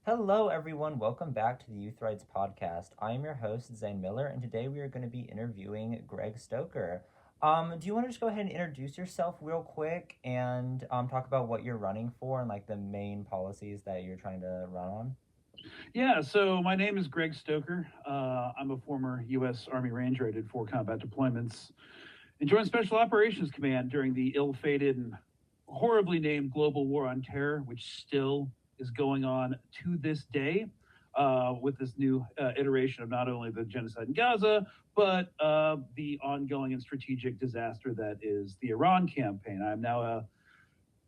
Hello, everyone. Welcome back to the Youth Rights Podcast. I am your host, Zane Miller, and today we are going to be interviewing Greg Stoker. Do you want to just go ahead and introduce yourself real quick and talk about what you're running for and like the main policies that you're trying to run on? Yeah, so my name is Greg Stoker. I'm a former U.S. Army Ranger. I did 4 combat deployments and joined Special Operations Command during the ill fated and horribly named Global War on Terror, which still is going on to this day with this new iteration of not only the genocide in Gaza, but the ongoing and strategic disaster that is the Iran campaign. I'm now a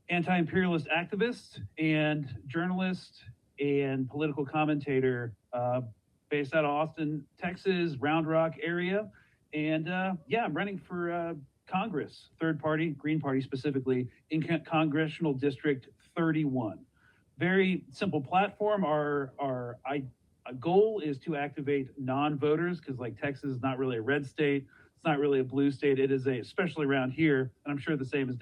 anti-imperialist activist and journalist and political commentator based out of Austin, Texas, Round Rock area. And yeah, I'm running for Congress, third party, Green Party specifically, in Congressional District 31. Very simple platform. Our goal is to activate non-voters because, like, Texas is not really a red state. It's not really a blue state. It is especially around here, and I'm sure the same is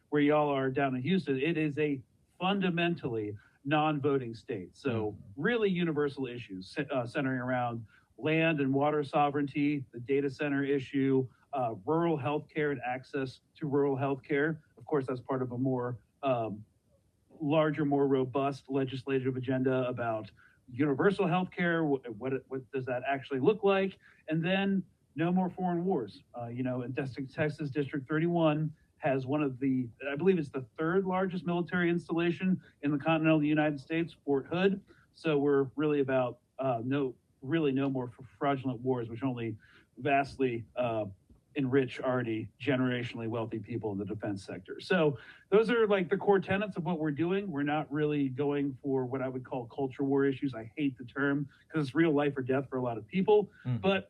where y'all are down in Houston. It is a fundamentally non-voting state. So really universal issues centering around land and water sovereignty, the data center issue, rural healthcare and access to rural healthcare. Of course, that's part of a more larger, more robust legislative agenda about universal healthcare. What does that actually look like? And then no more foreign wars. In Texas District 31 has one of the, I believe it's the third largest military installation in the continental United States, Fort Hood. So we're really about no more fraudulent wars, which only vastly enrich already generationally wealthy people in the defense sector. So those are like the core tenets of what we're doing. We're not really going for what I would call culture war issues. I hate the term because it's real life or death for a lot of people. But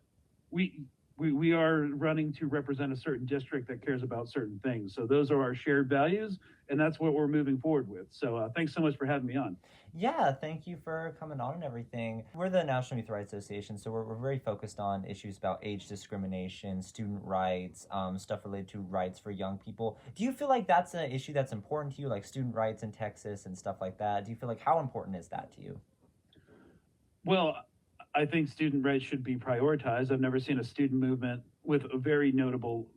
we are running to represent a certain district that cares about certain things. So those are our shared values, and that's what we're moving forward with. So thanks so much for having me on. Yeah, thank you for coming on and everything. We're the National Youth Rights Association, so we're very focused on issues about age discrimination, student rights, stuff related to rights for young people. Do you feel like that's an issue that's important to you, like student rights in Texas and stuff like that? Do you feel like how important is that to you? Well, I think student rights should be prioritized. I've never seen a student movement with a very notable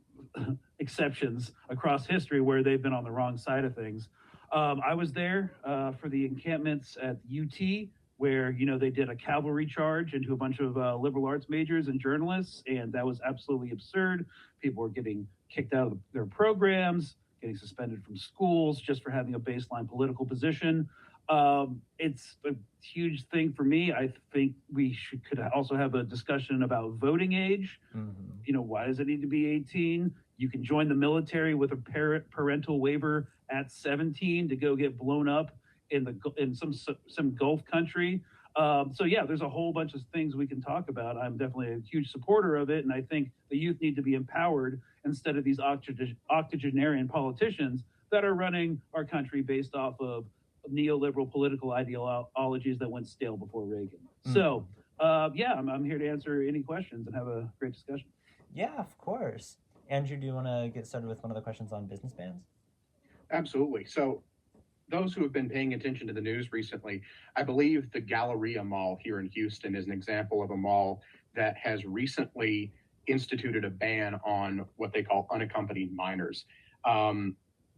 exceptions across history where they've been on the wrong side of things. I was there for the encampments at UT where they did a cavalry charge into a bunch of liberal arts majors and journalists, and that was absolutely absurd. People were getting kicked out of their programs, getting suspended from schools just for having a baseline political position. It's a huge thing for me. I think could also have a discussion about voting age. Why does it need to be 18? You can join the military with a parental waiver at 17 to go get blown up in some Gulf country. So yeah, there's a whole bunch of things we can talk about. I'm definitely a huge supporter of it, and I think the youth need to be empowered instead of these octogenarian politicians that are running our country based off of neoliberal political ideologies that went stale before Reagan. So, yeah, I'm here to answer any questions and have a great discussion. Yeah, of course. Andrew, do you want to get started with one of the questions on business bans? Absolutely. So, those who have been paying attention to the news recently, I believe the Galleria Mall here in Houston is an example of a mall that has recently instituted a ban on what they call unaccompanied minors.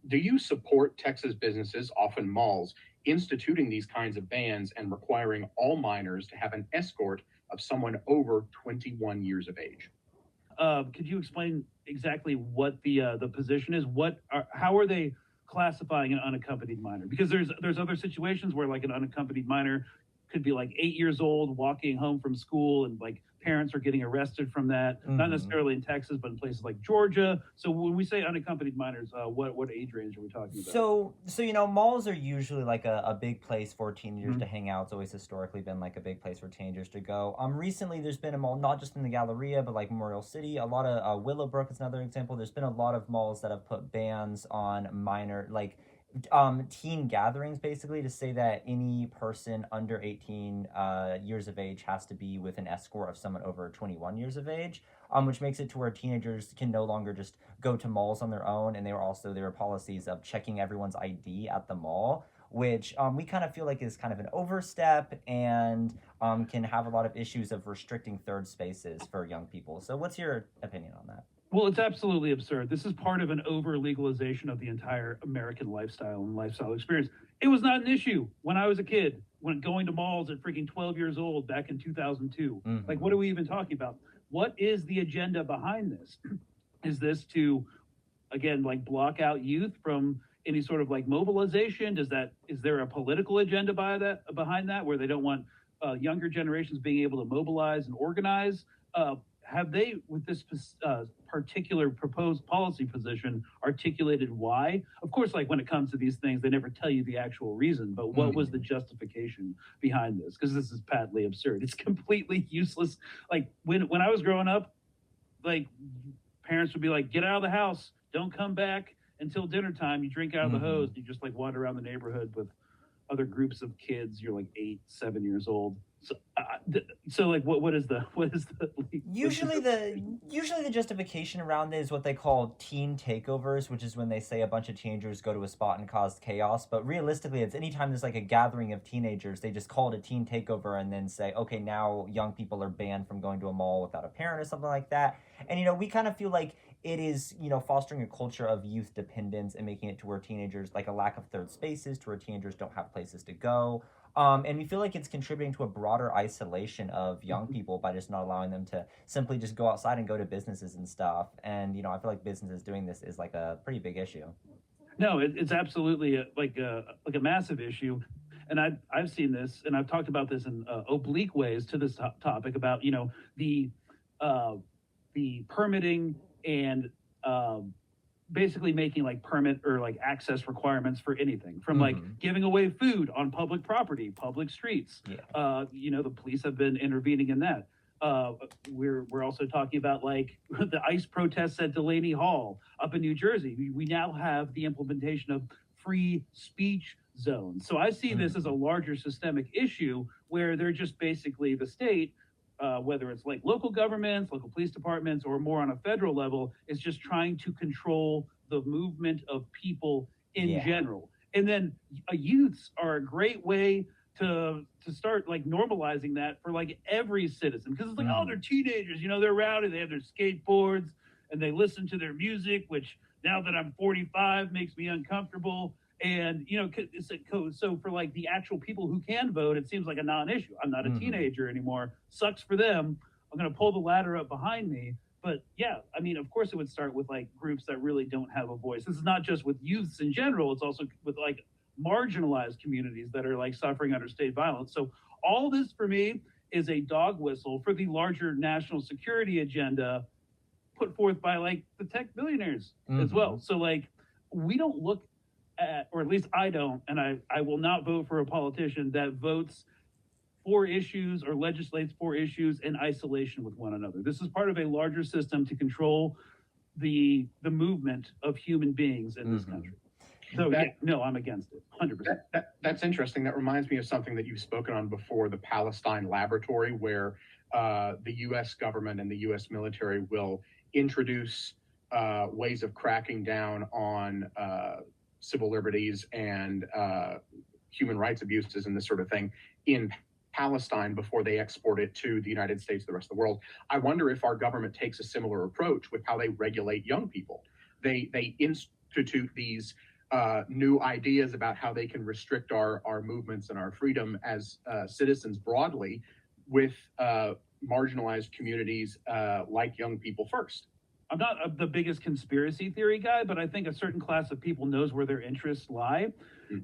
Do you support Texas businesses, often malls, instituting these kinds of bans and requiring all minors to have an escort of someone over 21 years of age? Could you explain exactly what the position is? How are they classifying an unaccompanied minor? Because there's other situations where like an unaccompanied minor could be like 8 years old walking home from school and like parents are getting arrested from that. Not necessarily in Texas, but in places like Georgia. So when we say unaccompanied minors, what age range are we talking about? So malls are usually like a big place for teenagers to hang out. It's always historically been like a big place for teenagers to go. Recently there's been a mall not just in the Galleria but like Memorial City. A lot of Willowbrook is another example. There's been a lot of malls that have put bans on minor teen gatherings, basically, to say that any person under 18 years of age has to be with an escort of someone over 21 years of age, which makes it to where teenagers can no longer just go to malls on their own. And there were policies of checking everyone's ID at the mall, which we kind of feel like is kind of an overstep and can have a lot of issues of restricting third spaces for young people. So what's your opinion on that? Well, it's absolutely absurd. This is part of an over legalization of the entire American lifestyle and lifestyle experience. It was not an issue when I was a kid, when going to malls at freaking 12 years old back in 2002. Like, what are we even talking about? What is the agenda behind this? Is this to, again, like block out youth from any sort of like mobilization? Is there a political agenda behind that, where they don't want younger generations being able to mobilize and organize? Have they, with this particular proposed policy position, articulated why? Of course, like when it comes to these things, they never tell you the actual reason, but what was the justification behind this? Because this is patently absurd. It's completely useless. Like when I was growing up, like parents would be like, get out of the house, don't come back until dinner time. You drink out of the hose, and you just like wander around the neighborhood with other groups of kids. You're like 8, 7 years old. So like what is the usually the justification around it is what they call teen takeovers, which is when they say a bunch of teenagers go to a spot and cause chaos. But realistically, it's anytime there's like a gathering of teenagers, they just call it a teen takeover and then say, okay, now young people are banned from going to a mall without a parent or something like that. And we kind of feel like it is, fostering a culture of youth dependence and making it to where teenagers, like a lack of third spaces, to where teenagers don't have places to go. And we feel like it's contributing to a broader isolation of young people by just not allowing them to simply just go outside and go to businesses and stuff. And, I feel like businesses doing this is like a pretty big issue. No, it's absolutely a massive issue. And I've seen this, and I've talked about this in oblique ways to this topic about, the permitting and basically making like permit or like access requirements for anything from like giving away food on public property, public streets. The police have been intervening in that. We're also talking about like the ICE protests at Delaney Hall up in New Jersey. We now have the implementation of free speech zones. So I see this as a larger systemic issue where they're just basically the state, whether it's like local governments, local police departments, or more on a federal level, is just trying to control the movement of people in general. And then youths are a great way to start like normalizing that for like every citizen, because it's like, oh, they're teenagers, they're rowdy, they have their skateboards, and they listen to their music, which now that I'm 45 makes me uncomfortable. And, so for like the actual people who can vote, it seems like a non-issue. I'm not a teenager anymore. Sucks for them. I'm going to pull the ladder up behind me. But yeah, I mean, of course it would start with like groups that really don't have a voice. This is not just with youths in general. It's also with like marginalized communities that are like suffering under state violence. So all this for me is a dog whistle for the larger national security agenda put forth by like the tech billionaires as well. So like, we don't look at, or at least I don't, and I will not vote for a politician that votes for issues or legislates for issues in isolation with one another. This is part of a larger system to control the movement of human beings in this country. So I'm against it, 100%. That's interesting. That reminds me of something that you've spoken on before, the Palestine Laboratory, where the U.S. government and the U.S. military will introduce ways of cracking down on civil liberties and human rights abuses and this sort of thing in Palestine before they export it to the United States, the rest of the world. I wonder if our government takes a similar approach with how they regulate young people. They institute these new ideas about how they can restrict our movements and our freedom as citizens broadly with marginalized communities like young people first. I'm not the biggest conspiracy theory guy, but I think a certain class of people knows where their interests lie.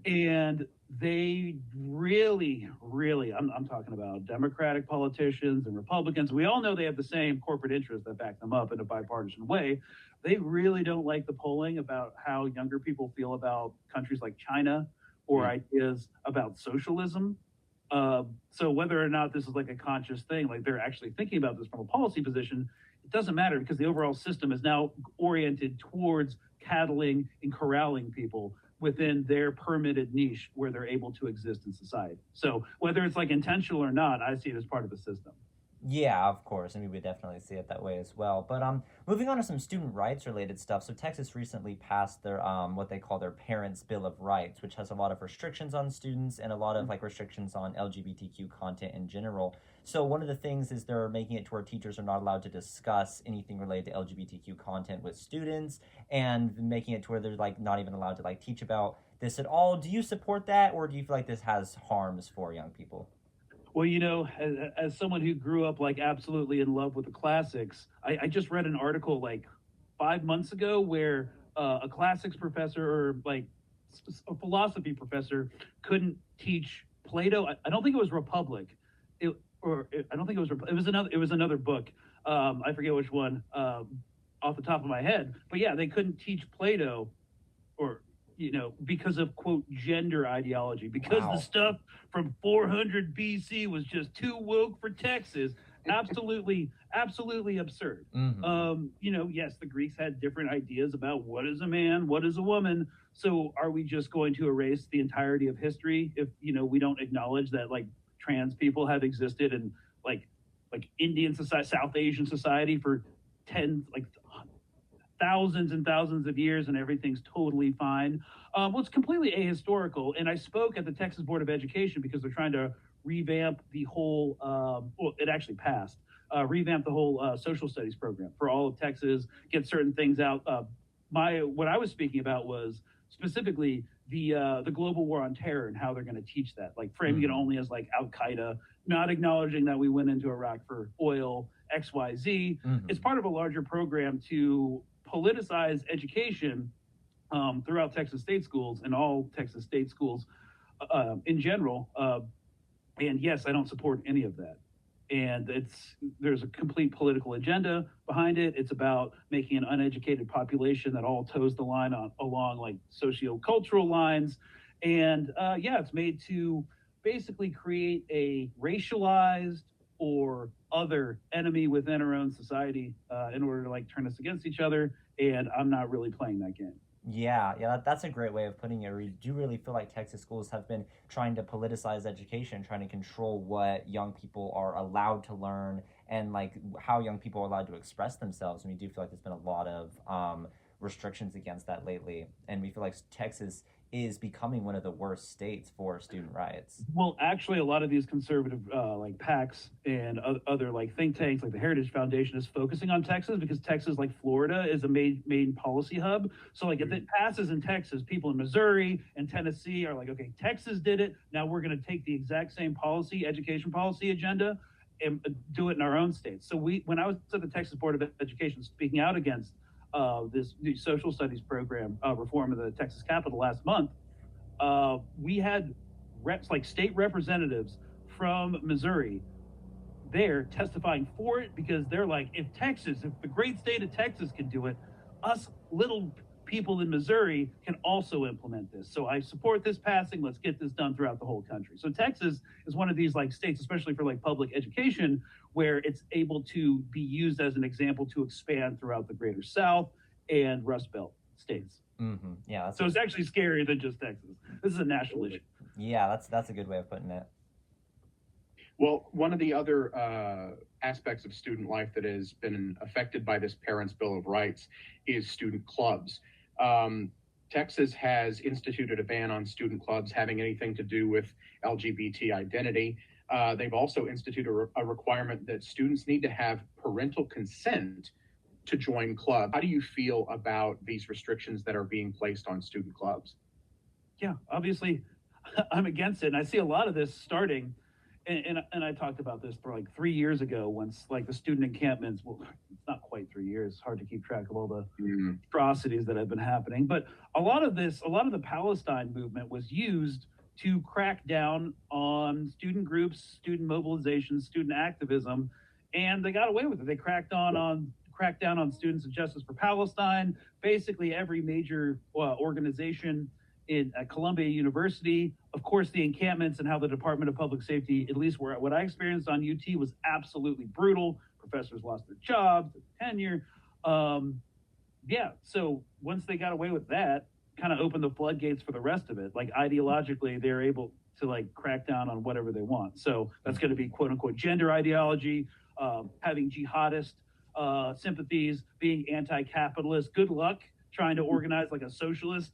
And they really, I'm talking about Democratic politicians and Republicans. We all know they have the same corporate interests that back them up in a bipartisan way. They really don't like the polling about how younger people feel about countries like China or ideas about socialism. So whether or not this is like a conscious thing, like they're actually thinking about this from a policy position, it doesn't matter, because the overall system is now oriented towards cattling and corralling people within their permitted niche where they're able to exist in society. So whether it's like intentional or not, I see it as part of the system. Yeah, of course, and we would definitely see it that way as well. But moving on to some student rights related stuff. So Texas recently passed their what they call their Parents' Bill of Rights, which has a lot of restrictions on students and a lot of like restrictions on LGBTQ content in general. So one of the things is they're making it to where teachers are not allowed to discuss anything related to LGBTQ content with students, and making it to where they're like not even allowed to like teach about this at all. Do you support that, or do you feel like this has harms for young people? Well, as someone who grew up like absolutely in love with the classics, I just read an article like 5 months ago where a classics professor or like a philosophy professor couldn't teach Plato. I don't think it was Republic, I don't think it was. It was another. It was another book. I forget which one off the top of my head. But yeah, they couldn't teach Plato or because of quote gender ideology, because the Wow. stuff from 400 BC was just too woke for Texas. Absolutely absurd. Mm-hmm. Yes, the Greeks had different ideas about what is a man, what is a woman. So are we just going to erase the entirety of history if we don't acknowledge that like trans people have existed in like Indian society, South Asian society for like thousands and thousands of years, and everything's totally fine. Well, it's completely ahistorical. And I spoke at the Texas Board of Education because they're trying to revamp the whole, well, it actually passed, revamp the whole social studies program for all of Texas, get certain things out. What I was speaking about was specifically the global war on terror and how they're going to teach that, like framing it only as like Al Qaeda, not acknowledging that we went into Iraq for oil, XYZ. Mm-hmm. It's part of a larger program to politicize education throughout Texas state schools and all Texas state schools in general. And yes, I don't support any of that. And there's a complete political agenda behind it. It's about making an uneducated population that all toes the line along like socio-cultural lines. And yeah, it's made to basically create a racialized or other enemy within our own society in order to like turn us against each other. And I'm not really playing that game. Yeah, that's a great way of putting it. We do really feel like Texas schools have been trying to politicize education, trying to control what young people are allowed to learn and like how young people are allowed to express themselves. And we do feel like there's been a lot of restrictions against that lately. And we feel like Texas is becoming one of the worst states for student rights. Well, actually, a lot of these conservative like PACs and other like think tanks, like the Heritage Foundation, is focusing on Texas because Texas, like Florida, is a main policy hub. So, like, if it passes in Texas, people in Missouri and Tennessee are like, okay, Texas did it. Now we're going to take the exact same education policy agenda, and do it in our own states. So, when I was at the Texas Board of Education, speaking out against this new social studies program reform of the Texas Capitol last month, we had reps like state representatives from Missouri there testifying for it because they're like, if the great state of Texas can do it, us little people in Missouri can also implement this. So I support this passing. Let's get this done throughout the whole country. So Texas is one of these like states, especially for like public education, where it's able to be used as an example to expand throughout the greater South and Rust Belt states. Mm-hmm. Yeah. So it's actually scarier than just Texas. This is a national issue. Yeah, that's a good way of putting it. Well, one of the other aspects of student life that has been affected by this Parents' Bill of Rights is student clubs. Texas has instituted a ban on student clubs having anything to do with LGBT identity. They've also instituted a requirement that students need to have parental consent to join clubs. How do you feel about these restrictions that are being placed on student clubs? Yeah, obviously, I'm against it. And I see a lot of this starting. And I talked about this for like 3 years ago, once like the student encampments, well, it's not quite 3 years, it's hard to keep track of all the atrocities that have been happening. But a lot of the Palestine movement was used to crack down on student groups, student mobilization, student activism, and they got away with it. They cracked down on Students of Justice for Palestine, basically every major organization at Columbia University. Of course, the encampments and how the Department of Public Safety, at least what I experienced on UT, was absolutely brutal. Professors lost their jobs, their tenure. Yeah, so once they got away with that, kind of opened the floodgates for the rest of it. Like ideologically, they're able to like crack down on whatever they want. So that's going to be quote unquote gender ideology, having jihadist sympathies, being anti-capitalist. Good luck trying to organize like a socialist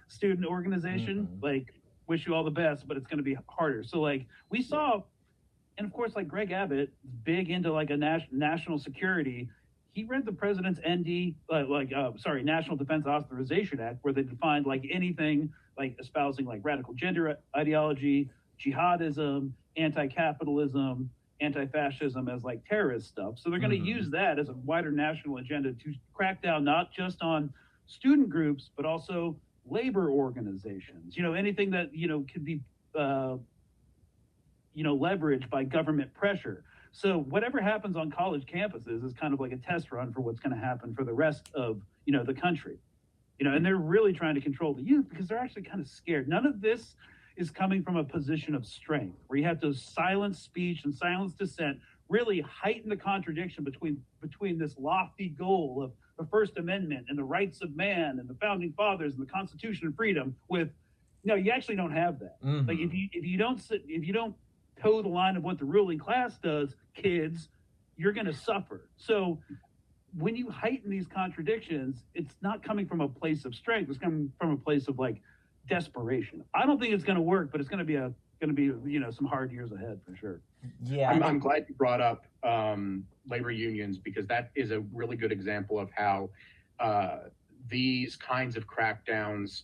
student organization. Like, wish you all the best, but it's going to be harder. So like we saw, and of course, like Greg Abbott, big into like a national security. He read the president's National Defense Authorization Act, where they defined like anything like espousing like radical gender ideology, jihadism, anti-capitalism, anti-fascism as like terrorist stuff. So they're going to use that as a wider national agenda to crack down not just on student groups, but also labor organizations. You know, anything that, you know, could be, leveraged by government pressure. So whatever happens on college campuses is kind of like a test run for what's going to happen for the rest of, the country. And they're really trying to control the youth because they're actually kind of scared. None of this is coming from a position of strength where you have to silence speech and silence dissent, really heighten the contradiction between this lofty goal of the First Amendment and the rights of man and the founding fathers and the Constitution and freedom with, no, you actually don't have that. Like if you don't toe the line of what the ruling class does, kids, you're going to suffer. So when you heighten these contradictions, it's not coming from a place of strength. It's coming from a place of like desperation. I don't think it's going to work, but it's going to be some hard years ahead for sure. Yeah, I'm glad you brought up labor unions, because that is a really good example of how these kinds of crackdowns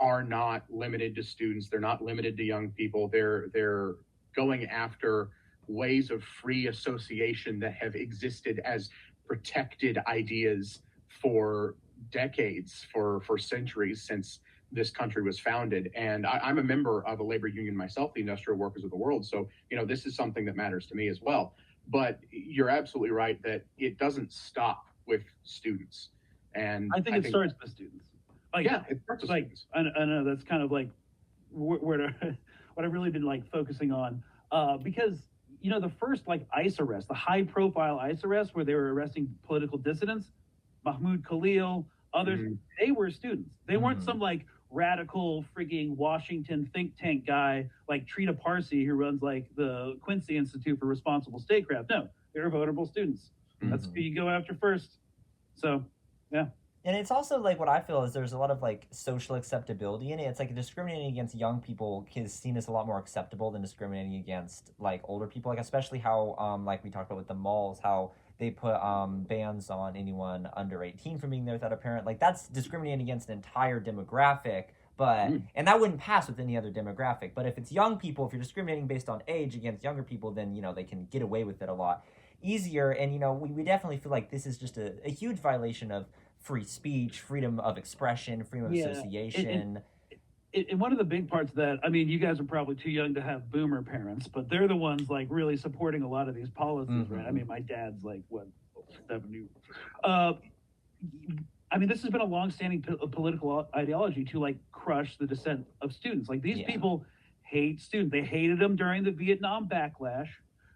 are not limited to students. They're not limited to young people. They're going after ways of free association that have existed as protected ideas for decades, for centuries, since this country was founded. And I'm a member of a labor union myself, the Industrial Workers of the World. So, this is something that matters to me as well. But you're absolutely right that it doesn't stop with students. And I think it starts with students. Like, yeah, it starts with students. I know that's kind of like what I've really been like focusing on, because the first like ICE arrest, the high profile ICE arrest where they were arresting political dissidents, Mahmoud Khalil, others, they were students. They weren't some like radical frigging Washington think tank guy like Trina Parsi, who runs like the Quincy Institute for Responsible Statecraft. No, they were votable students. That's who you go after first. So, yeah. And it's also like what I feel is there's a lot of like social acceptability in it. It's like discriminating against young people is seen as a lot more acceptable than discriminating against like older people. Like especially how like we talked about with the malls, how they put bans on anyone under 18 from being there without a parent. Like that's discriminating against an entire demographic. But and that wouldn't pass with any other demographic. But if it's young people, if you're discriminating based on age against younger people, then they can get away with it a lot easier. And we definitely feel like this is just a huge violation of free speech, freedom of expression, freedom of association. And one of the big parts of that, I mean, you guys are probably too young to have boomer parents, but they're the ones like really supporting a lot of these policies, right? I mean, my dad's like, 70. I mean, this has been a long-standing political ideology to like crush the dissent of students. Like these people hate students. They hated them during the Vietnam backlash.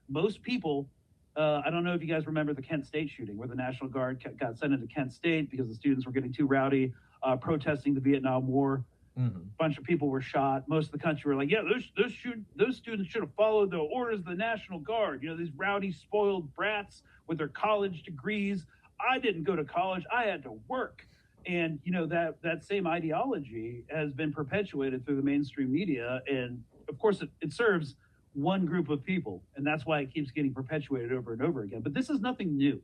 Most people, I don't know if you guys remember the Kent State shooting where the National Guard got sent into Kent State because the students were getting too rowdy, protesting the Vietnam War. A bunch of people were shot. Most of the country were like, yeah, those students should have followed the orders of the National Guard. These rowdy, spoiled brats with their college degrees. I didn't go to college. I had to work. And, that same ideology has been perpetuated through the mainstream media. And, of course, it serves one group of people. And that's why it keeps getting perpetuated over and over again. But this is nothing new.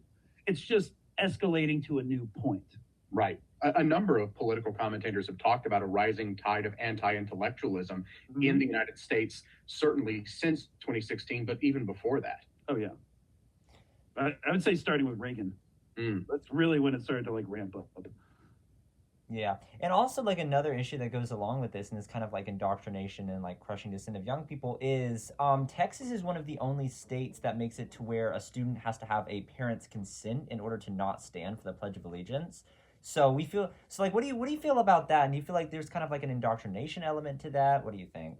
It's just escalating to a new point. Right. A number of political commentators have talked about a rising tide of anti-intellectualism in the United States, certainly since 2016, but even before that. Oh, yeah. I would say starting with Reagan. That's really when it started to like ramp up. Yeah. And also like another issue that goes along with this and is kind of like indoctrination and like crushing dissent of young people is Texas is one of the only states that makes it to where a student has to have a parent's consent in order to not stand for the Pledge of Allegiance. So what do you feel about that? And do you feel like there's kind of like an indoctrination element to that? What do you think?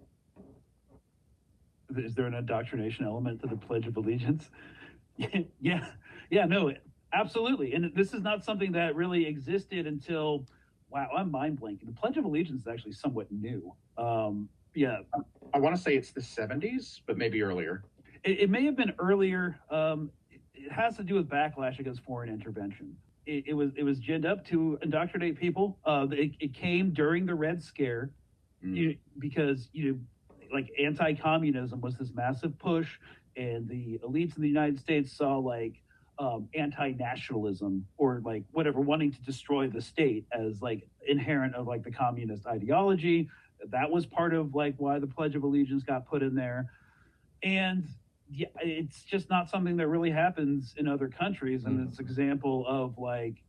Is there an indoctrination element to the Pledge of Allegiance? Yeah, no, absolutely. And this is not something that really existed until, wow, I'm mind blanking. The Pledge of Allegiance is actually somewhat new. Yeah, I want to say it's the 70s, but maybe earlier. it may have been earlier. It has to do with backlash against foreign intervention. It was ginned up to indoctrinate people. It came during the Red Scare, because like anti-communism was this massive push, and the elites in the United States saw like anti-nationalism, or like whatever, wanting to destroy the state as like inherent of like the communist ideology. That was part of like why the Pledge of Allegiance got put in there. And yeah, it's just not something that really happens in other countries, and it's an example of like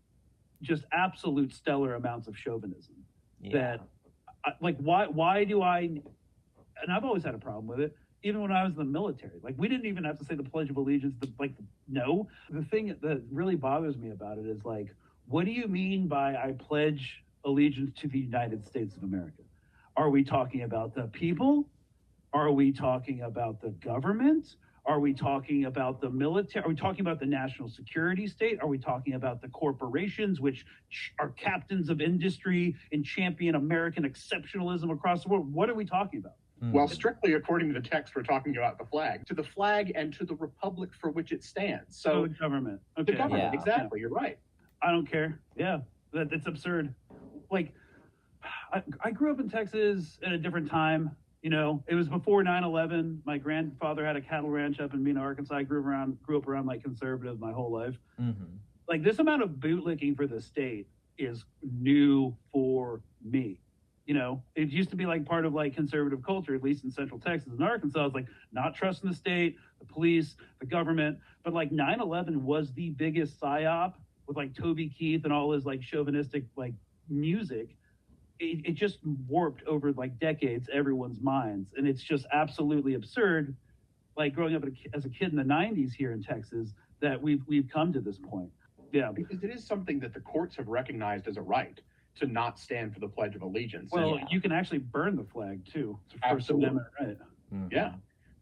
just absolute stellar amounts of chauvinism. That like why do I, and I've always had a problem with it, even when I was in the military. Like, we didn't even have to say the Pledge of Allegiance. No. The thing that really bothers me about it is like, what do you mean by I pledge allegiance to the United States of America? Are we talking about the people? Are we talking about the government? Are we talking about the military? Are we talking about the national security state? Are we talking about the corporations, which are captains of industry and champion American exceptionalism across the world? What are we talking about? Well, strictly according to the text, we're talking about the flag, to the flag and to the republic for which it stands. So the government. Okay. The government, exactly. You're right. I don't care. Yeah, that's absurd. Like, I grew up in Texas at a different time. It was before 9/11. My grandfather had a cattle ranch up in Mena, Arkansas. I grew up around like conservative my whole life. Like, this amount of bootlicking for the state is new for me. It used to be like part of like conservative culture, at least in Central Texas and Arkansas. It's like not trusting the state, the police, the government. But like 9/11 was the biggest psyop, with like Toby Keith and all his like chauvinistic like music. It just warped over like decades everyone's minds, and it's just absolutely absurd. Like, growing up as a kid in the 90s here in Texas, that we've come to this point. Yeah, because it is something that the courts have recognized as a right to not stand for the Pledge of Allegiance. Well, you can actually burn the flag too. It's a First Amendment right. Yeah,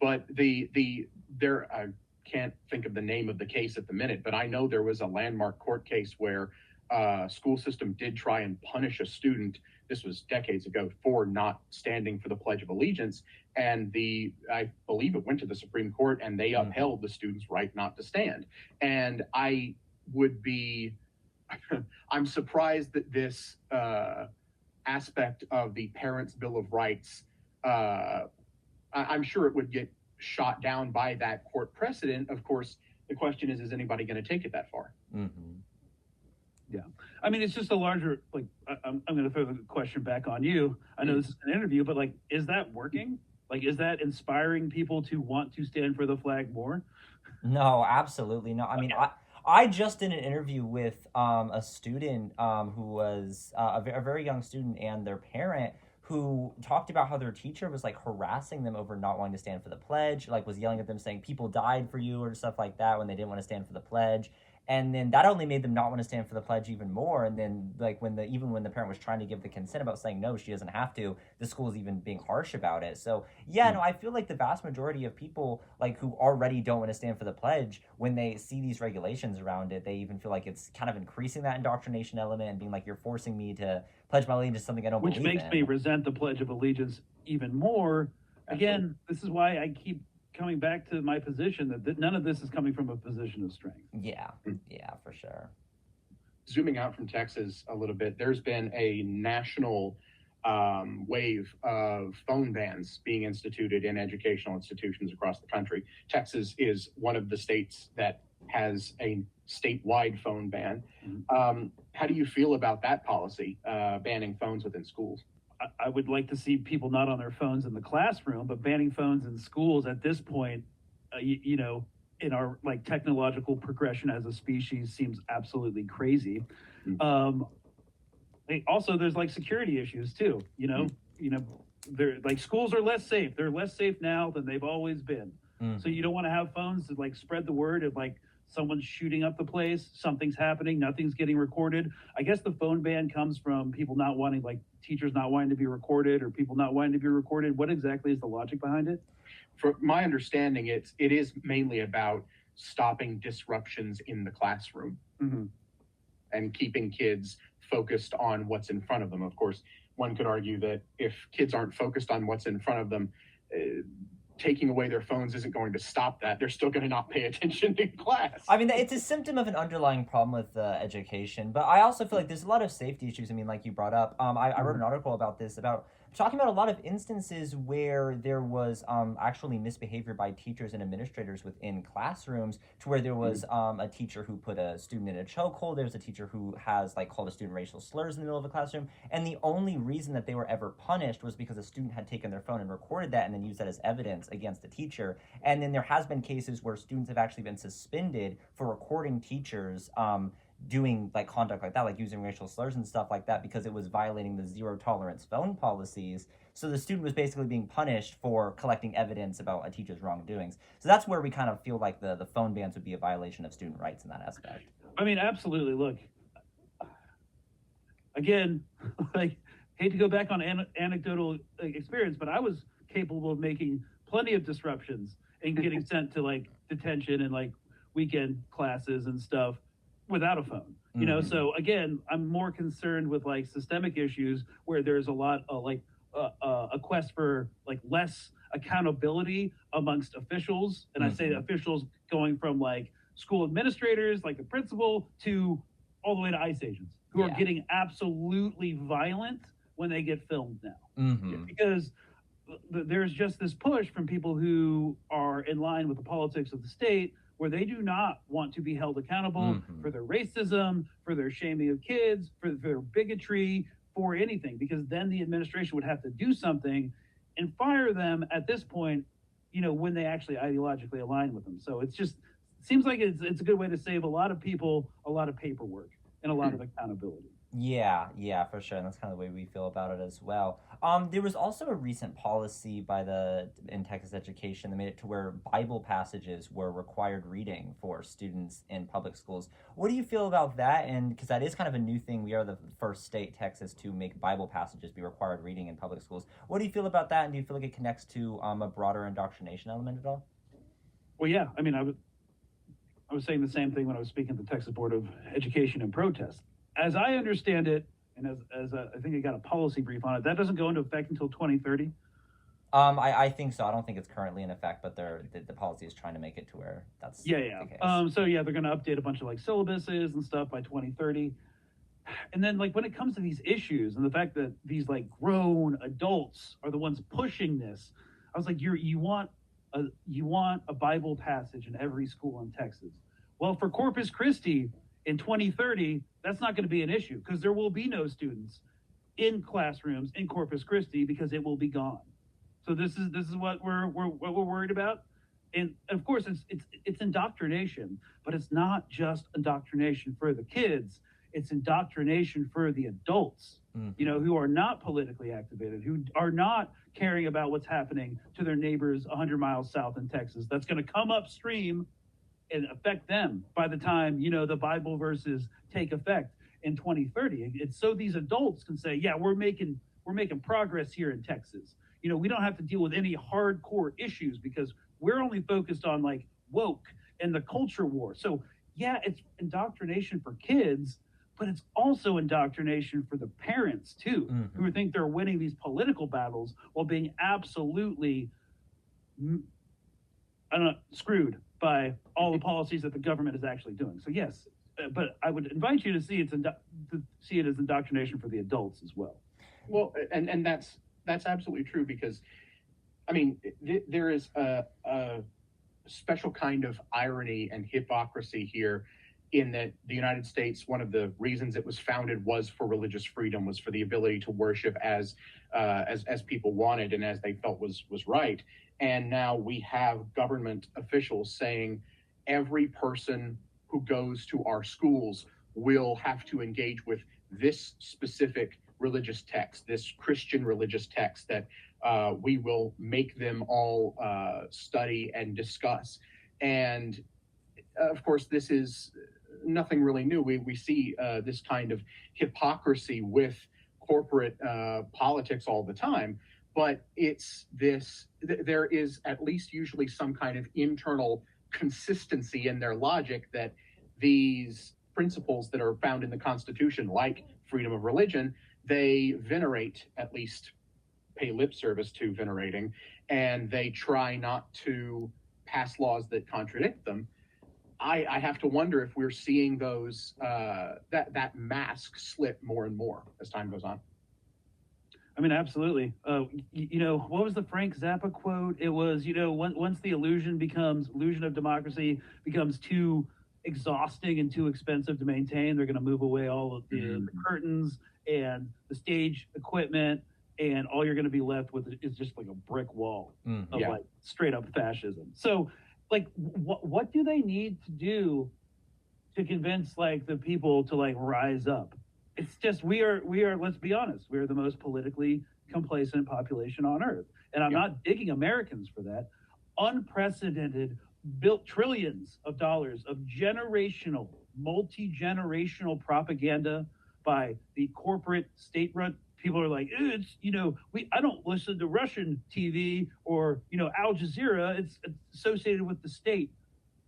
but there I can't think of the name of the case at the minute, but I know there was a landmark court case where a school system did try and punish a student. This was decades ago, for not standing for the Pledge of Allegiance, and I believe it went to the Supreme Court, and they upheld the student's right not to stand. And I'm surprised that this aspect of the Parents' Bill of Rights, I'm sure it would get shot down by that court precedent. Of course, the question is anybody going to take it that far? Yeah. I mean, it's just a larger, like, I'm going to throw the question back on you. I know this is an interview, but like, is that working? Like, is that inspiring people to want to stand for the flag more? No, absolutely not. I mean, I just did an interview with a student who was a very young student, and their parent, who talked about how their teacher was like harassing them over not wanting to stand for the pledge, like was yelling at them saying people died for you or stuff like that when they didn't want to stand for the pledge. And then that only made them not want to stand for the pledge even more. And then, like, even when the parent was trying to give the consent about saying no, she doesn't have to, the school is even being harsh about it. So yeah, no, I feel like the vast majority of people, like, who already don't want to stand for the pledge, when they see these regulations around it, they even feel like it's kind of increasing that indoctrination element and being like, you're forcing me to pledge my allegiance to something I don't believe in. Which makes me resent the Pledge of Allegiance even more. Again, this is why I keep coming back to my position that none of this is coming from a position of strength. Yeah, for sure. Zooming out from Texas a little bit, there's been a national wave of phone bans being instituted in educational institutions across the country. Texas is one of the states that has a statewide phone ban. How do you feel about that policy, banning phones within schools? I would like to see people not on their phones in the classroom, but banning phones in schools at this point, in our like technological progression as a species, seems absolutely crazy. Also, there's like security issues too. They're like, schools are less safe. They're less safe now than they've always been. So you don't want to have phones to like spread the word of like someone's shooting up the place, something's happening, nothing's getting recorded. I guess the phone ban comes from people not wanting, like teachers not wanting to be recorded, or people not wanting to be recorded. What exactly is the logic behind it? From my understanding, it is mainly about stopping disruptions in the classroom and keeping kids focused on what's in front of them. Of course, one could argue that if kids aren't focused on what's in front of them, taking away their phones isn't going to stop that. They're still going to not pay attention in class. I mean, it's a symptom of an underlying problem with education, but I also feel like there's a lot of safety issues. I mean, like you brought up, I wrote an article about this, about talking about a lot of instances where there was actually misbehavior by teachers and administrators within classrooms, to where there was a teacher who put a student in a chokehold. There's a teacher who has like called a student racial slurs in the middle of a classroom, and the only reason that they were ever punished was because a student had taken their phone and recorded that and then used that as evidence against the teacher. And then there has been cases where students have actually been suspended for recording teachers doing like conduct like that, like using racial slurs and stuff like that, because it was violating the zero tolerance phone policies. So the student was basically being punished for collecting evidence about a teacher's wrongdoings. So that's where we kind of feel like the phone bans would be a violation of student rights in that aspect. I mean, absolutely. Look, again, like, hate to go back on anecdotal experience, but I was capable of making plenty of disruptions and getting sent to like detention and like weekend classes and stuff without a phone, you know? So again, I'm more concerned with like systemic issues where there's a lot of like a quest for like less accountability amongst officials. And I say officials going from like school administrators, like the principal, to all the way to ICE agents who are getting absolutely violent when they get filmed now. Because there's just this push from people who are in line with the politics of the state, where they do not want to be held accountable for their racism, for their shaming of kids, for their bigotry, for anything, because then the administration would have to do something and fire them at this point, you know, when they actually ideologically align with them. So it's just, seems like it's a good way to save a lot of people a lot of paperwork and a lot of accountability. Yeah, for sure. And that's kind of the way we feel about it as well. There was also a recent policy in Texas education that made it to where Bible passages were required reading for students in public schools. What do you feel about that? And because that is kind of a new thing, we are the first state, Texas, to make Bible passages be required reading in public schools. What do you feel about that? And do you feel like it connects to a broader indoctrination element at all? Well, yeah. I mean, I was saying the same thing when I was speaking at the Texas Board of Education in protest. As I understand it, and as I think I got a policy brief on it, that doesn't go into effect until 2030. I think so. I don't think it's currently in effect, but the policy is trying to make it to where that's the case. So yeah, they're going to update a bunch of like syllabuses and stuff by 2030. And then like when it comes to these issues and the fact that these like grown adults are the ones pushing this, I was like, you want a Bible passage in every school in Texas. Well, for Corpus Christi in 2030, that's not going to be an issue, because there will be no students in classrooms in Corpus Christi because it will be gone. So this is what we're worried about. And of course it's indoctrination, but it's not just indoctrination for the kids. It's indoctrination for the adults, you know, who are not politically activated, who are not caring about what's happening to their neighbors 100 miles south in Texas. That's going to come upstream and affect them by the time, you know, the Bible verses take effect in 2030. It's so these adults can say, yeah, we're making progress here in Texas. You know, we don't have to deal with any hardcore issues because we're only focused on like woke and the culture war. So yeah, it's indoctrination for kids, but it's also indoctrination for the parents too, who think they're winning these political battles while being absolutely, screwed by all the policies that the government is actually doing. So yes, but I would invite you to see it as indoctrination for the adults as well. Well, and that's absolutely true, because I mean, there is a special kind of irony and hypocrisy here, in that the United States, one of the reasons it was founded was for religious freedom, was for the ability to worship as people wanted and as they felt was right. And now we have government officials saying every person who goes to our schools will have to engage with this specific religious text, this Christian religious text that we will make them all study and discuss. And of course, this is nothing really new. We see this kind of hypocrisy with corporate politics all the time, but it's this, there is at least usually some kind of internal consistency in their logic that these principles that are found in the Constitution, like freedom of religion, they venerate, at least pay lip service to venerating, and they try not to pass laws that contradict them. I have to wonder if we're seeing those that mask slip more and more as time goes on. I mean, absolutely. What was the Frank Zappa quote? It was, once the illusion of democracy becomes too exhausting and too expensive to maintain, they're going to move away all of the curtains and the stage equipment, and all you're going to be left with is just like a brick wall of like straight up fascism. So, like, what do they need to do to convince like the people to like rise up? It's just we are. Let's be honest. We are the most politically complacent population on earth, and I'm not digging Americans for that. Unprecedented, built trillions of dollars of generational, multi-generational propaganda by the corporate state-run. People are like, it's I don't listen to Russian TV or Al Jazeera. It's associated with the state.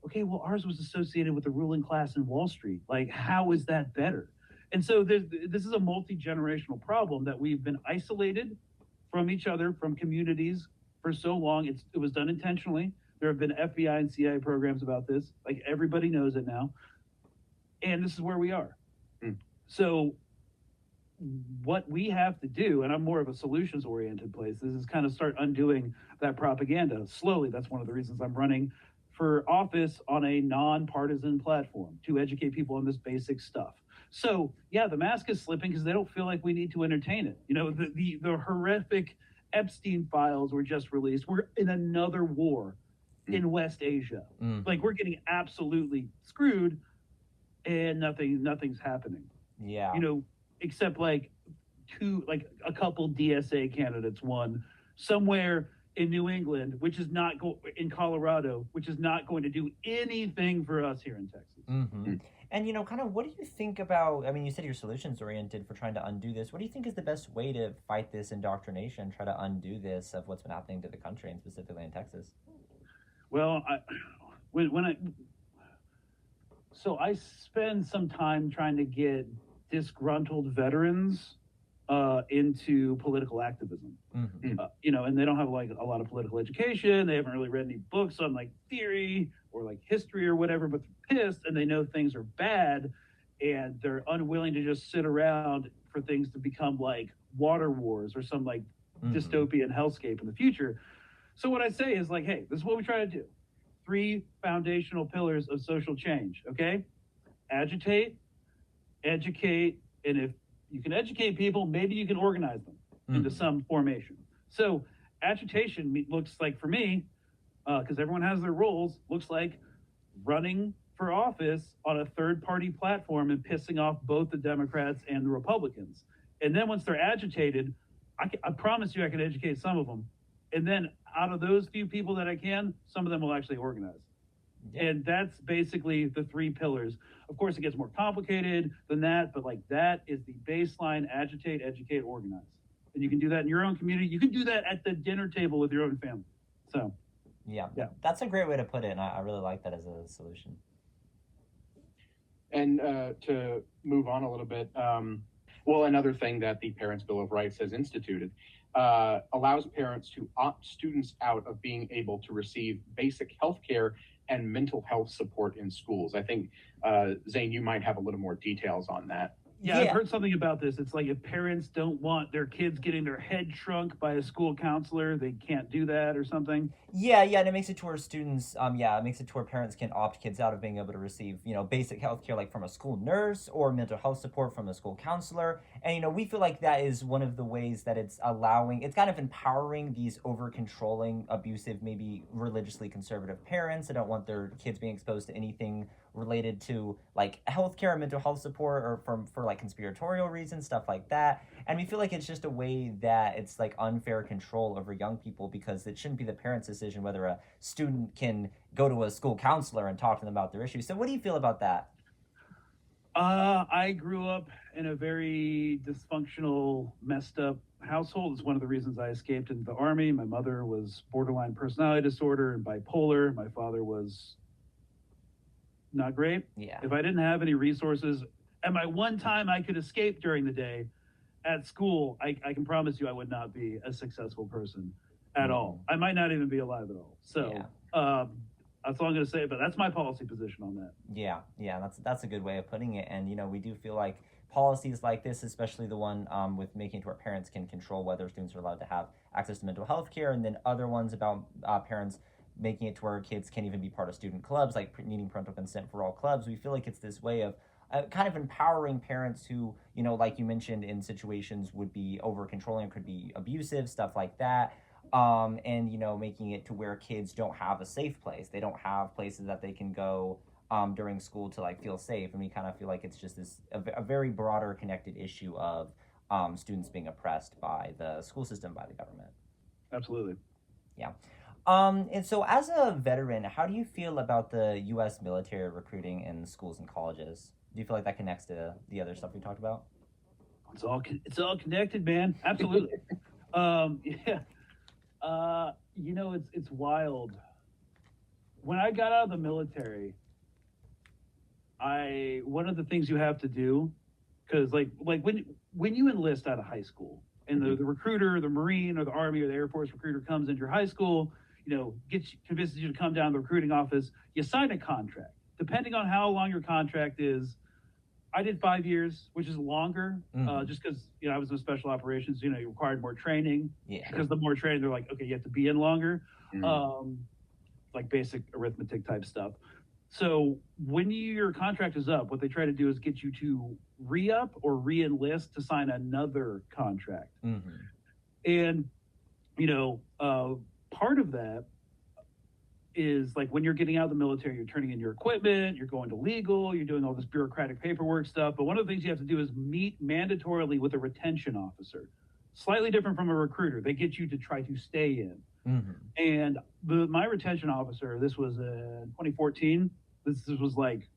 Okay, well, ours was associated with the ruling class in Wall Street. Like, how is that better? And so this is a multi-generational problem that we've been isolated from each other, from communities for so long. It was done intentionally. There have been FBI and CIA programs about this. Like, everybody knows it now. And this is where we are. So what we have to do, and I'm more of a solutions-oriented place, is kind of start undoing that propaganda slowly. That's one of the reasons I'm running for office on a non-partisan platform, to educate people on this basic stuff. So, yeah, the mask is slipping because they don't feel like we need to entertain it. The horrific Epstein files were just released. We're in another war in West Asia. Like, we're getting absolutely screwed, and nothing's happening. Yeah. Except like a couple DSA candidates won somewhere in New England, which is not in Colorado, which is not going to do anything for us here in Texas. And kind of, what do you think about? I mean, you said you're solutions oriented for trying to undo this. What do you think is the best way to fight this indoctrination, try to undo this of what's been happening to the country and specifically in Texas? Well, I spend some time trying to get disgruntled veterans into political activism. And they don't have like a lot of political education. They haven't really read any books on like theory or like history or whatever, but they're pissed and they know things are bad, and they're unwilling to just sit around for things to become like water wars or some like dystopian hellscape in the future. So what I say is like, hey, this is what we try to do. 3 foundational pillars of social change. Okay. Agitate, educate, and if you can educate people, maybe you can organize them into some formation. So agitation looks like, for me, because everyone has their roles, looks like running for office on a third-party platform and pissing off both the Democrats and the Republicans. And then once they're agitated, I promise you I can educate some of them. And then out of those few people that I can, some of them will actually organize. And that's basically the 3 pillars. Of course, it gets more complicated than that, but like that is the baseline: agitate, educate, organize. And you can do that in your own community. You can do that at the dinner table with your own family. So, yeah. That's a great way to put it, and I really like that as a solution. And to move on a little bit, another thing that the Parents' Bill of Rights has instituted allows parents to opt students out of being able to receive basic health care and mental health support in schools. I think, Zane, you might have a little more details on that. Yeah, I've heard something about this. It's like if parents don't want their kids getting their head shrunk by a school counselor, they can't do that or something. Yeah, and it makes it to where students, it makes it to where parents can opt kids out of being able to receive, basic health care like from a school nurse or mental health support from a school counselor. And, we feel like that is one of the ways that it's kind of empowering these over-controlling, abusive, maybe religiously conservative parents that don't want their kids being exposed to anything related to like healthcare and mental health support or for like conspiratorial reasons, stuff like that. And we feel like it's just a way that it's like unfair control over young people, because it shouldn't be the parents' decision whether a student can go to a school counselor and talk to them about their issues. So what do you feel about that? I grew up in a very dysfunctional, messed up household. It's one of the reasons I escaped into the Army. My mother was borderline personality disorder and bipolar. My father was not great. Yeah. If I didn't have any resources, and my one time I could escape during the day, at school, I can promise you I would not be a successful person at all. I might not even be alive at all. So that's all I'm going to say, but that's my policy position on that. Yeah, that's a good way of putting it. And we do feel like policies like this, especially the one with making it to where parents can control whether students are allowed to have access to mental health care, and then other ones about parents making it to where kids can't even be part of student clubs, like needing parental consent for all clubs. We feel like it's this way of kind of empowering parents who, like you mentioned, in situations would be over controlling, could be abusive, stuff like that. And making it to where kids don't have a safe place. They don't have places that they can go during school to like feel safe. And we kind of feel like it's just a very broader connected issue of students being oppressed by the school system, by the government. Absolutely. Yeah. And so as a veteran, how do you feel about the U.S. military recruiting in schools and colleges? Do you feel like that connects to the other stuff we talked about? It's all connected, man. Absolutely. Yeah. It's wild. When I got out of the military, one of the things you have to do, because like when you enlist out of high school, and the recruiter, the Marine or the Army or the Air Force recruiter comes into your high school, convinces you to come down to the recruiting office, you sign a contract. Depending on how long your contract is, I did 5 years, which is longer, just because I was in special operations. You required more training. Yeah. Because the more training, they're like, okay, you have to be in longer, like basic arithmetic type stuff. So when your contract is up, what they try to do is get you to re-up or re-enlist to sign another contract. And part of that is like when you're getting out of the military, you're turning in your equipment, you're going to legal, you're doing all this bureaucratic paperwork stuff. But one of the things you have to do is meet mandatorily with a retention officer. Slightly different from a recruiter. They get you to try to stay in. And my retention officer, this was in 2014. This was like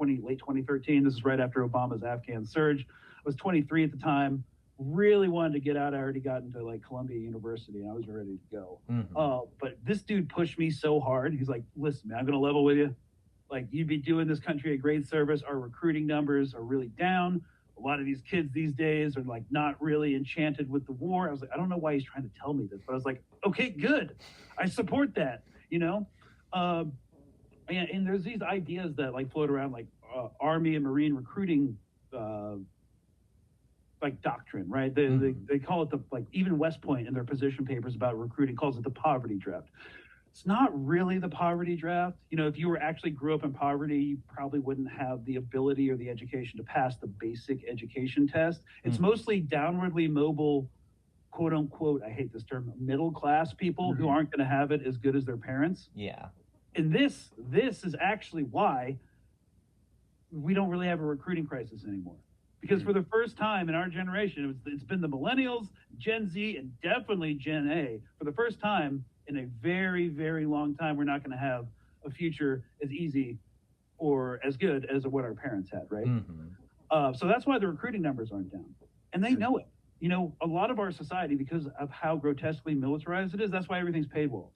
late 2013. This is right after Obama's Afghan surge. I was 23 at the time. Really wanted to get out. I already got into like Columbia University and I was ready to go. But this dude pushed me so hard. He's like, listen, man, I'm going to level with you. Like, you'd be doing this country a great service. Our recruiting numbers are really down. A lot of these kids these days are like not really enchanted with the war. I was like, I don't know why he's trying to tell me this, but I was like, okay, good. I support that, and there's these ideas that like float around, like Army and Marine recruiting, like doctrine, right? They call it even West Point in their position papers about recruiting calls it the poverty draft. It's not really the poverty draft. If you actually grew up in poverty, you probably wouldn't have the ability or the education to pass the basic education test. It's mostly downwardly mobile, quote unquote, I hate this term, middle class people who aren't going to have it as good as their parents. Yeah. And this is actually why we don't really have a recruiting crisis anymore. Because for the first time in our generation, it's been the millennials, Gen Z, and definitely Gen A. For the first time in a very, very long time, we're not going to have a future as easy or as good as what our parents had, right? So that's why the recruiting numbers aren't down. And they know it. A lot of our society, because of how grotesquely militarized it is, that's why everything's paywall.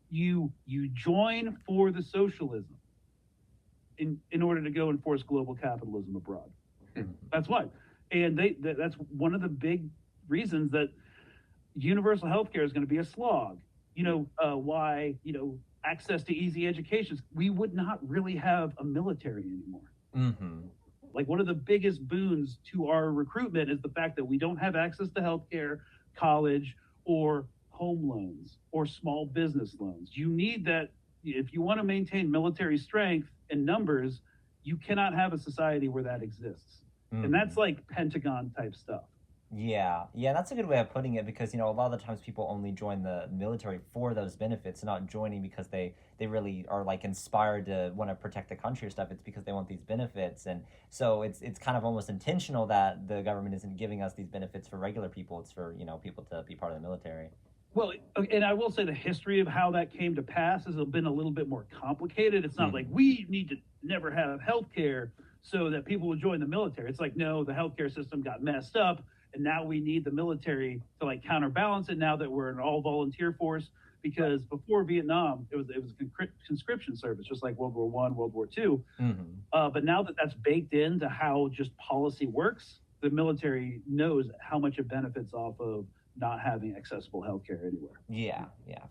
You join for the socialism in order to go enforce global capitalism abroad. That's why. And that's one of the big reasons that universal health care is going to be a slog. Why, access to easy education. We would not really have a military anymore. Like, one of the biggest boons to our recruitment is the fact that we don't have access to health care, college, or home loans, or small business loans. You need that. If you want to maintain military strength and numbers, you cannot have a society where that exists. And that's like Pentagon type stuff. Yeah, that's a good way of putting it, because a lot of the times people only join the military for those benefits, not joining because they really are like inspired to want to protect the country or stuff. It's because they want these benefits, and so it's kind of almost intentional that the government isn't giving us these benefits for regular people. It's for people to be part of the military. Well, and I will say the history of how that came to pass has been a little bit more complicated. It's not like we need to never have health care so that people will join the military. It's like, no, the healthcare system got messed up, and now we need the military to like counterbalance it now that we're an all volunteer force. Because before Vietnam, it was a conscription service, just like World War I, World War II. But now that that's baked into how just policy works, the military knows how much it benefits off of not having accessible healthcare anywhere. Yeah,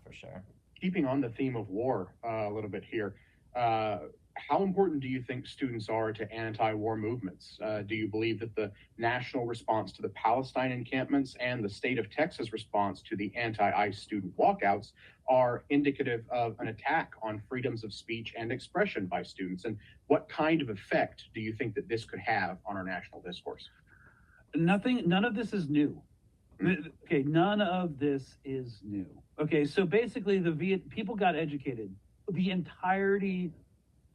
for sure. Keeping on the theme of war a little bit here, how important do you think students are to anti-war movements? Do you believe that the national response to the Palestine encampments and the state of Texas response to the anti-ICE student walkouts are indicative of an attack on freedoms of speech and expression by students? And what kind of effect do you think that this could have on our national discourse? None of this is new. Okay, none of this is new. Okay, so basically people got educated. The entirety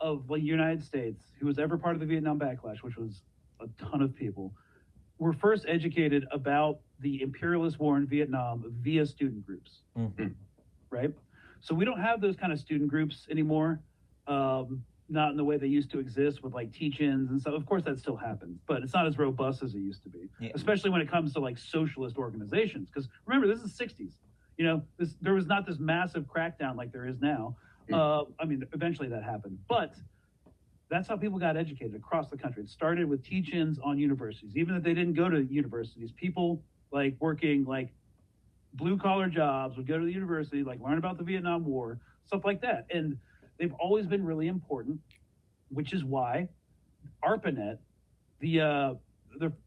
of the United States, who was ever part of the Vietnam backlash, which was a ton of people, were first educated about the imperialist war in Vietnam via student groups, right? So we don't have those kind of student groups anymore, not in the way they used to exist with like teach-ins and stuff. Of course, that still happens, but it's not as robust as it used to be, especially when it comes to like socialist organizations. Because remember, this is the 60s. You know, there was not this massive crackdown like there is now. I mean, eventually that happened, but that's how people got educated across the country. It started with teach-ins on universities. Even if they didn't go to universities, people like working like blue-collar jobs would go to the university, like learn about the Vietnam War, stuff like that. And they've always been really important, which is why ARPANET, the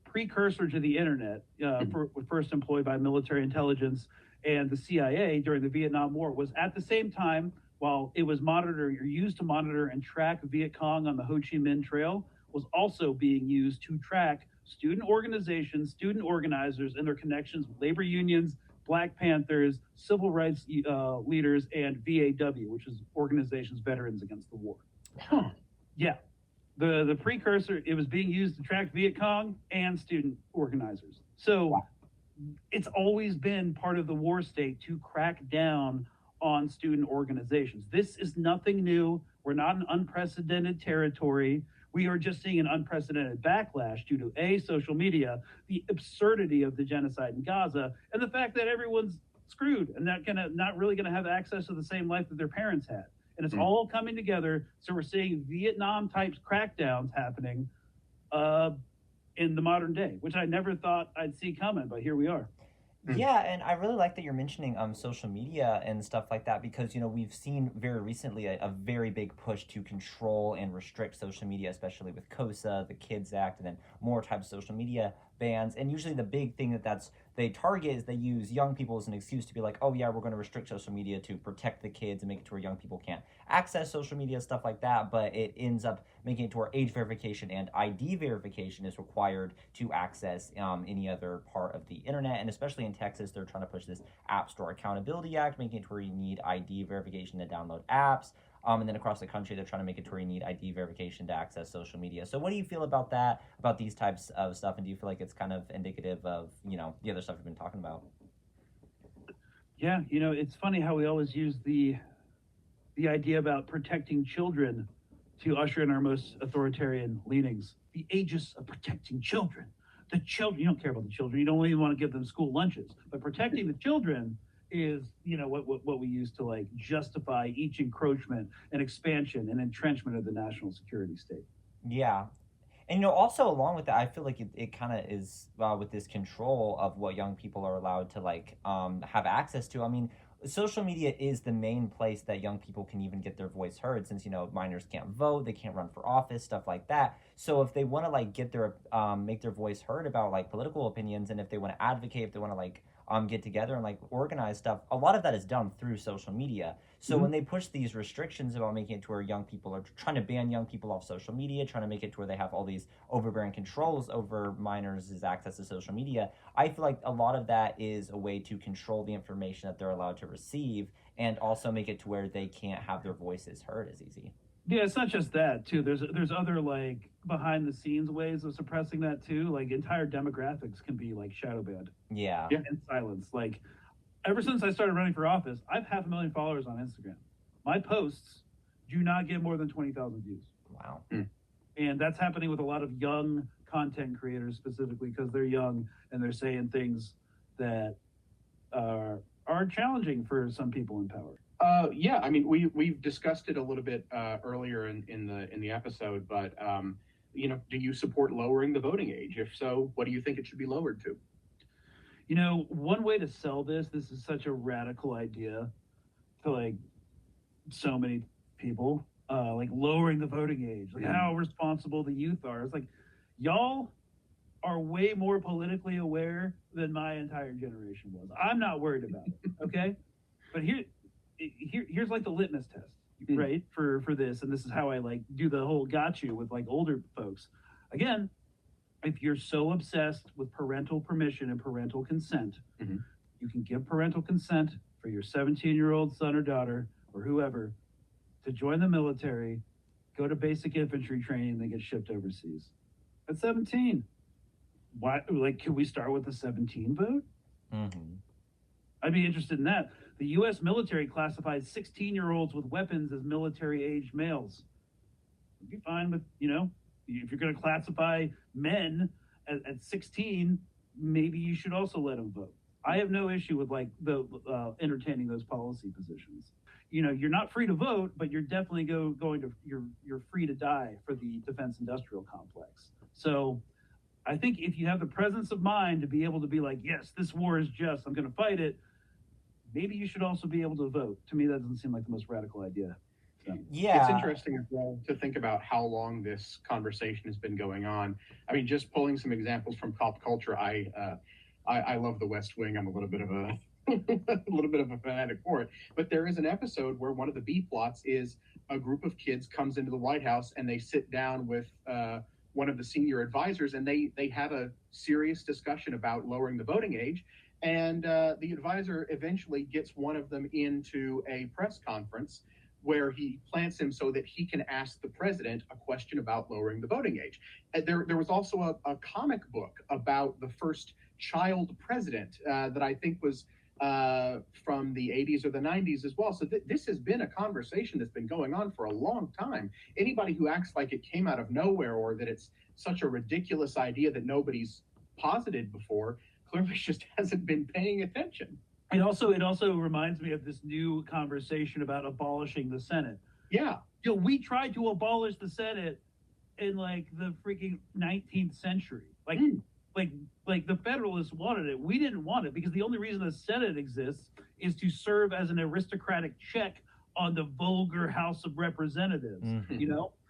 precursor to the internet, was first employed by military intelligence and the CIA during the Vietnam War, was at the same time, while it was monitoring or used to monitor and track Viet Cong on the Ho Chi Minh Trail, was also being used to track student organizations, student organizers, and their connections with labor unions, Black Panthers, civil rights leaders, and VAW, which is Organizations Veterans Against the War. Yeah. The precursor, it was being used to track Viet Cong and student organizers. So it's always been part of the war state to crack down on student organizations. This is nothing new. We're not in unprecedented territory. We are just seeing an unprecedented backlash due to social media, the absurdity of the genocide in Gaza, and the fact that everyone's screwed and not really gonna have access to the same life that their parents had. And it's all coming together. So we're seeing Vietnam type crackdowns happening in the modern day, which I never thought I'd see coming, but here we are. Yeah, and I really like that you're mentioning social media and stuff like that, because we've seen very recently a very big push to control and restrict social media, especially with COSA, the Kids Act, and then more types of social media bans. And usually the big thing that they target is they use young people as an excuse to be like, oh yeah, we're going to restrict social media to protect the kids and make it to where young people can't access social media, stuff like that. But it ends up making it to where age verification and ID verification is required to access any other part of the internet. And especially in Texas, they're trying to push this App Store Accountability Act, making it to where you need ID verification to download apps. And then across the country, they're trying to make it to where you need ID verification to access social media. So what do you feel about that, about these types of stuff? And do you feel like it's kind of indicative of, the other stuff we've been talking about? Yeah, it's funny how we always use the idea about protecting children to usher in our most authoritarian leanings. The aegis of protecting children. The children, you don't care about the children. You don't even want to give them school lunches. But protecting the children is, what we use to like justify each encroachment and expansion and entrenchment of the national security state. Yeah. And also along with that, I feel like it kind of is with this control of what young people are allowed to like have access to. I mean, social media is the main place that young people can even get their voice heard, since minors can't vote, they can't run for office, stuff like that. So if they want to like get their make their voice heard about like political opinions, and if they want to advocate, if they want to like get together and like organize stuff, a lot of that is done through social media. So when they push these restrictions about making it to where young people are trying to ban young people off social media, trying to make it to where they have all these overbearing controls over minors' access to social media, I feel like a lot of that is a way to control the information that they're allowed to receive, and also make it to where they can't have their voices heard as easy. Yeah, it's not just that too. There's other like behind the scenes ways of suppressing that too. Like entire demographics can be like shadow banned. Yeah. And silenced. Like ever since I started running for office, I've 500,000 followers on Instagram. My posts do not get more than 20,000 views. Wow. And that's happening with a lot of young content creators specifically because they're young and they're saying things that are challenging for some people in power. Yeah, I mean, we've discussed it a little bit earlier in the episode, but do you support lowering the voting age? If so, what do you think it should be lowered to? One way to sell this is such a radical idea to like so many people, like lowering the voting age, like how responsible the youth are. It's like, y'all are way more politically aware than my entire generation was. I'm not worried about it, okay? But here's like the litmus test, right? For this, and this is how I like do the whole got you with like older folks. Again, if you're so obsessed with parental permission and parental consent, you can give parental consent for your 17-year-old son or daughter or whoever to join the military, go to basic infantry training, and then get shipped overseas. At 17. Why? Like, can we start with the 17 vote? I'd be interested in that. The U.S. military classifies 16-year-olds with weapons as military-aged males. I'd be fine with, if you're going to classify men at 16, maybe you should also let them vote. I have no issue with like the entertaining those policy positions. You're not free to vote, but you're definitely you're free to die for the defense industrial complex. So I think if you have the presence of mind to be able to be like, yes, this war is just, I'm going to fight it, maybe you should also be able to vote. To me, that doesn't seem like the most radical idea. So. Yeah. It's interesting as well to think about how long this conversation has been going on. I mean, just pulling some examples from pop culture, I love The West Wing. I'm a little bit of a fanatic for it. But there is an episode where one of the B plots is a group of kids comes into the White House and they sit down with one of the senior advisors, and they have a serious discussion about lowering the voting age. And the advisor eventually gets one of them into a press conference where he plants him so that he can ask the president a question about lowering the voting age. There was also a comic book about the first child president that I think was from the 80s or the 90s as well. So this has been a conversation that's been going on for a long time. Anybody who acts like it came out of nowhere or that it's such a ridiculous idea that nobody's posited before clearly just hasn't been paying attention. It also reminds me of this new conversation about abolishing the Senate. Yeah. We tried to abolish the Senate in like the freaking 19th century. Like the Federalists wanted it. We didn't want it because the only reason the Senate exists is to serve as an aristocratic check on the vulgar House of Representatives,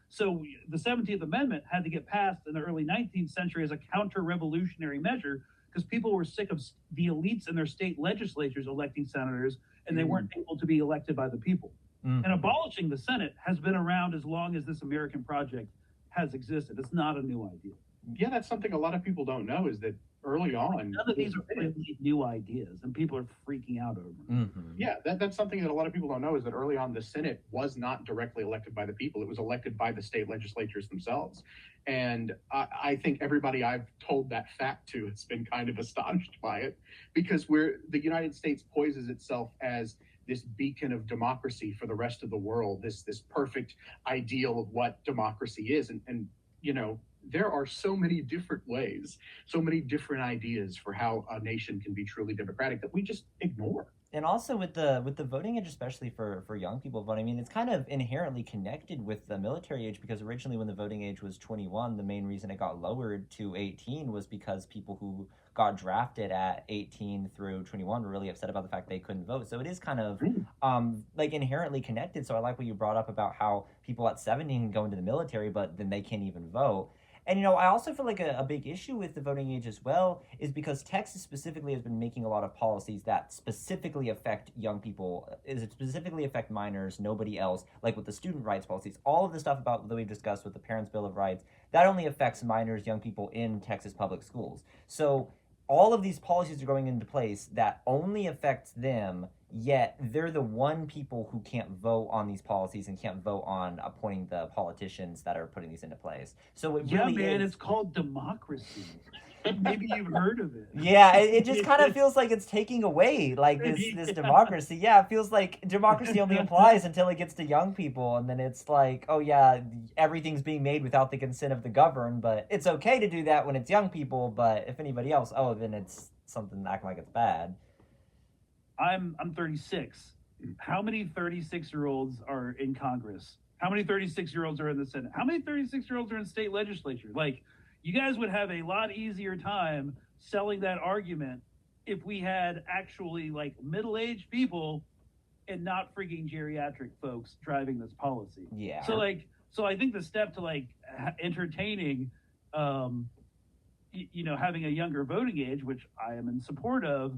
So the 17th Amendment had to get passed in the early 19th century as a counter-revolutionary measure because people were sick of the elites in their state legislatures electing senators, and they weren't able to be elected by the people. And abolishing the Senate has been around as long as this American project has existed. It's not a new idea. Yeah, that's something a lot of people don't know is that early on, none of these are really new ideas, and people are freaking out over them. Yeah, that's something that a lot of people don't know is that early on the Senate was not directly elected by the people. It was elected by the state legislatures themselves. And I think everybody I've told that fact to has been kind of astonished by it because the United States poises itself as this beacon of democracy for the rest of the world, this perfect ideal of what democracy is. And there are so many different ways, so many different ideas for how a nation can be truly democratic that we just ignore. And also with the voting age, especially for young people voting, I mean, it's kind of inherently connected with the military age because originally when the voting age was 21, the main reason it got lowered to 18 was because people who got drafted at 18 through 21 were really upset about the fact they couldn't vote. So it is kind of like inherently connected. So I like what you brought up about how people at 17 can go into the military, but then they can't even vote. And, I also feel like a big issue with the voting age as well is because Texas specifically has been making a lot of policies that specifically affect young people, specifically affect minors, nobody else, like with the student rights policies. All of the stuff that we've discussed with the Parents' Bill of Rights, that only affects minors, young people in Texas public schools. So all of these policies are going into place that only affects them, yet they're the one people who can't vote on these policies and can't vote on appointing the politicians that are putting these into place. So it really it's called democracy. Maybe you've heard of it. Yeah, it just kind of feels like it's taking away like this democracy. Yeah, it feels like democracy only applies until it gets to young people, and then it's like, oh yeah, everything's being made without the consent of the governed, but it's okay to do that when it's young people, but if anybody else, then it's something acting like it's bad. I'm 36. How many 36-year-olds are in Congress? How many 36-year-olds are in the Senate? How many 36-year-olds are in state legislature? Like, you guys would have a lot easier time selling that argument if we had actually like middle-aged people and not freaking geriatric folks driving this policy. Yeah. So I think the step to like entertaining, having a younger voting age, which I am in support of,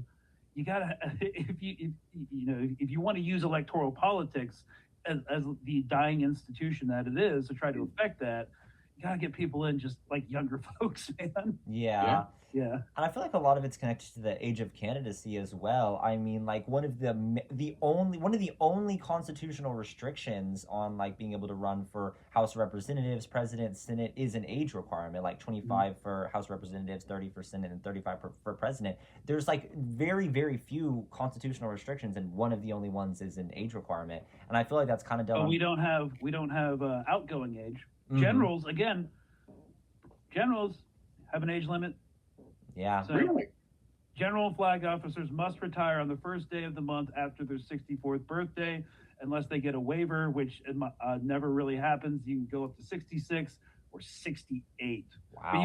you gotta if you want to use electoral politics as the dying institution that it is to try to affect that, you gotta get people in just like younger folks, man. Yeah. Yeah. And I feel like a lot of it's connected to the age of candidacy as well. I mean, like one of the only constitutional restrictions on like being able to run for House of Representatives, President, Senate is an age requirement, like 25 for House of Representatives, 30 for Senate, and 35 for President. There's like very, very few constitutional restrictions, and one of the only ones is an age requirement. And I feel like that's kind of done. But we don't have outgoing age. Mhm. Generals have an age limit. Yeah. So Really? general and flag officers must retire on the first day of the month after their 64th birthday, unless they get a waiver, which never really happens. You can go up to 66 or 68. Wow. But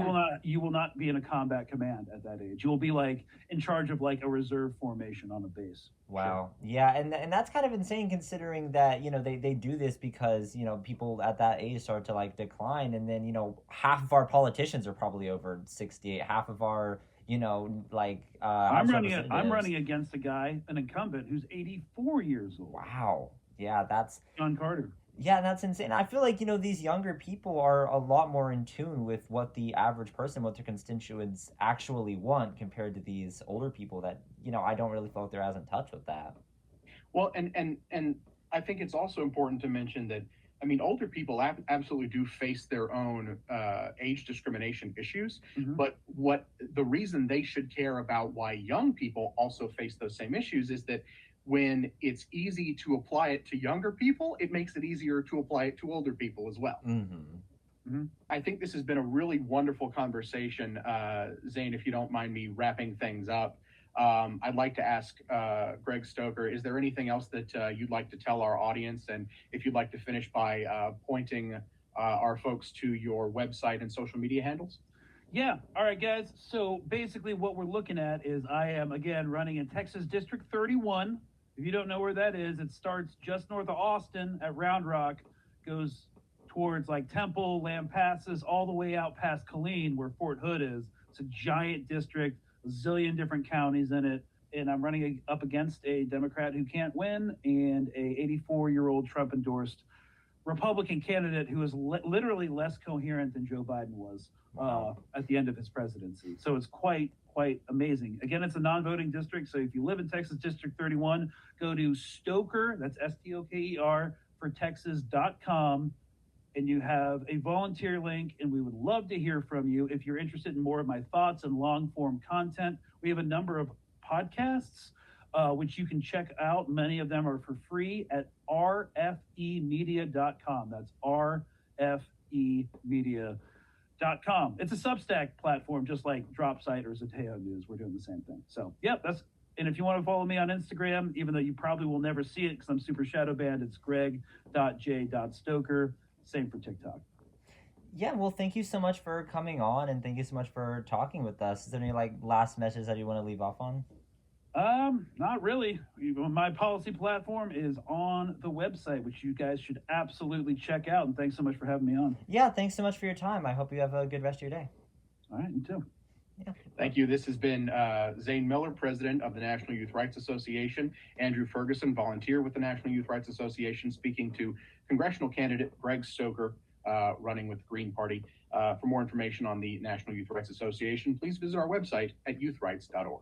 you will not be in a combat command at that age. You will be like in charge of like a reserve formation on a base. Wow. Yeah, and that's kind of insane considering that, they do this because, people at that age start to like decline, and then, half of our politicians are probably over 68, half of our, I'm running against a guy, an incumbent who's 84 years old. Wow. Yeah, that's John Carter. Yeah, that's insane. I feel like, these younger people are a lot more in tune with what the average person, what their constituents actually want compared to these older people that, I don't really feel like they're as in touch with that. Well, and I think it's also important to mention that, older people absolutely do face their own age discrimination issues, Mhm. but the reason they should care about why young people also face those same issues is that when it's easy to apply it to younger people, it makes it easier to apply it to older people as well. Mm-hmm. I think this has been a really wonderful conversation. Zane, if you don't mind me wrapping things up, I'd like to ask Greg Stoker, is there anything else that you'd like to tell our audience? And if you'd like to finish by pointing our folks to your website and social media handles? Yeah. All right, guys. So basically what we're looking at is I am, again, running in Texas District 31. If you don't know where that is, it starts just north of Austin at Round Rock, goes towards like Temple, Lampasas, all the way out past Killeen, where Fort Hood is. It's a giant district, a zillion different counties in it. And I'm running up against a Democrat who can't win and a 84-year-old Trump-endorsed Republican candidate who is literally less coherent than Joe Biden was at the end of his presidency. So it's quite amazing. Again, it's a non-voting district. So if you live in Texas District 31, go to Stoker, that's Stoker, for Texas.com, and you have a volunteer link, and we would love to hear from you. If you're interested in more of my thoughts and long-form content, we have a number of podcasts, which you can check out. Many of them are for free at rfemedia.com. That's rfemedia.com. It's a Substack platform, just like Dropsite or Zateo News. We're doing the same thing. So, and if you want to follow me on Instagram, even though you probably will never see it because I'm super shadow banned, it's greg.j.stoker. Same for TikTok. Yeah, well, thank you so much for coming on, and thank you so much for talking with us. Is there any last message that you want to leave off on? Not really. My policy platform is on the website, which you guys should absolutely check out. And thanks so much for having me on. Yeah, thanks so much for your time. I hope you have a good rest of your day. All right, you too. Yeah. Thank you. This has been Zane Miller, president of the National Youth Rights Association, Andrew Ferguson, volunteer with the National Youth Rights Association, speaking to congressional candidate Greg Stoker, running with the Green Party. For more information on the National Youth Rights Association, please visit our website at youthrights.org.